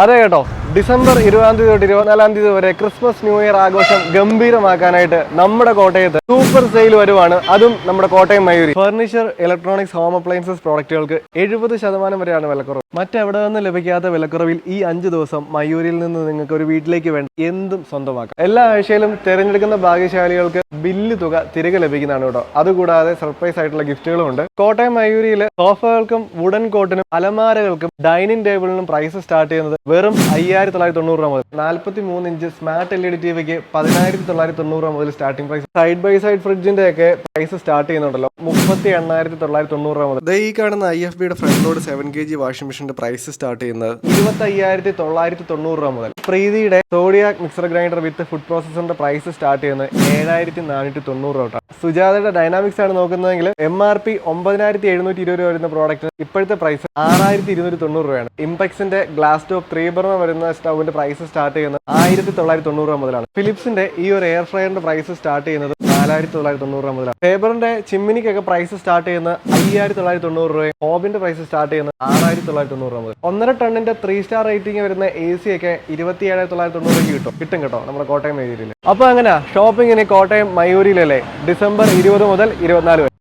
അതെ കേട്ടോ, ഡിസംബർ 20 തൊട്ട് 24 വരെ ക്രിസ്മസ് ന്യൂ ഇയർ ആഘോഷം ഗംഭീരമാക്കാനായിട്ട് നമ്മുടെ കോട്ടയത്ത് സൂപ്പർ സെയിൽ വരുവാണ്. അതും നമ്മുടെ Kottayam Mayuri. Furniture, electronics, home appliances പ്രോഡക്റ്റുകൾക്ക് 70% വരെയാണ് വിലക്കുറവ്. മറ്റെവിടെ നിന്ന് ലഭിക്കാത്ത വിലക്കുറവിൽ ഈ 5 ദിവസം മയൂരിൽ നിന്ന് നിങ്ങൾക്ക് ഒരു വീട്ടിലേക്ക് വേണ്ട എന്തും സ്വന്തമാക്കാം. എല്ലാ ആഴ്ചയിലും തിരഞ്ഞെടുക്കുന്ന ഭാഗ്യശാലികൾക്ക് ബില്ല് തുക തിരികെ ലഭിക്കുന്നതാണ് കേട്ടോ. അതുകൂടാതെ സർപ്രൈസ് ആയിട്ടുള്ള ഗിഫ്റ്റുകളും ഉണ്ട്. കോട്ടയം മയൂരിയിൽ സോഫകൾക്കും വുഡൻ കോട്ടിനും അലമാരകൾക്കും ഡൈനിങ് ടേബിളിനും പ്രൈസ് സ്റ്റാർട്ട് ചെയ്യുന്നത് വെറും 5,990 രൂപ മുതൽ. 43 ഇഞ്ച് സ്മാർട്ട് LED ടിവിക്ക് 10,990 രൂപ മുതൽ starting price. Side by side ഫ്രിഡ്ജിന്റെ ഒക്കെ പ്രൈസ് സ്റ്റാർട്ട് ചെയ്യുന്നുണ്ടല്ലോ 38,990 രൂപ മുതൽ. ഈ കാണുന്ന IFBയുടെ ഫ്രണ്ട് ലോഡ് 7 kg വാഷിംഗ് മെഷീന്റെ പ്രൈസ് സ്റ്റാർട്ട് ചെയ്യുന്നത് 25,990 രൂപ മുതൽ. പ്രീതിയുടെ zodiac mixer grinder with food പ്രോസസറിന്റെ പ്രൈസ് സ്റ്റാർട്ട് ചെയ്യുന്നത് 7,490 രൂപ. സുജാതയുടെ ഡൈനാമിക്സ് ആണ് നോക്കുന്നതെങ്കിൽ MRP 9,720 രൂപ വരുന്ന പ്രോഡക്റ്റ് ഇപ്പോഴത്തെ പ്രൈസ് 6,290 രൂപയാണ്. ഇംപെക്സിന്റെ ഗ്ലാസ് ടോപ്പ് 3 ബർണർ വരുന്ന സ്റ്റൗവിന്റെ പ്രൈസ് സ്റ്റാർട്ട് ചെയ്യുന്നത് 1,990 രൂപ മുതലാണ്. ഫിലിപ്സിന്റെ ഈ ഒരു എയർ ഫ്രയറിന്റെ പ്രൈസ് സ്റ്റാർട്ട് ചെയ്യുന്നത് 4,990 രൂപ മുതലാണ്. ഫേബറിന്റെ ചിമ്മിനിക്കൊക്കെ പ്രൈസ് സ്റ്റാർട്ട് ചെയ്യുന്നത് 5,990 രൂപയും ഹോബിന്റെ പ്രൈസ് സ്റ്റാർട്ട് ചെയ്യുന്നത് 6,990 രൂപ മുതൽ. 1.5 ടണ്ണിന്റെ 3 സ്റ്റാർ റേറ്റിംഗ് വരുന്ന AC ഒക്കെ 27,990 കിട്ടും കേട്ടോ നമ്മുടെ കോട്ടയം മയൂരിയിൽ. അപ്പൊ അങ്ങനെ ഷോപ്പിങ്ങിന് കോട്ടയം മയൂരിലല്ലേ ഡിസംബർ 20 മുതൽ 24 വരെ.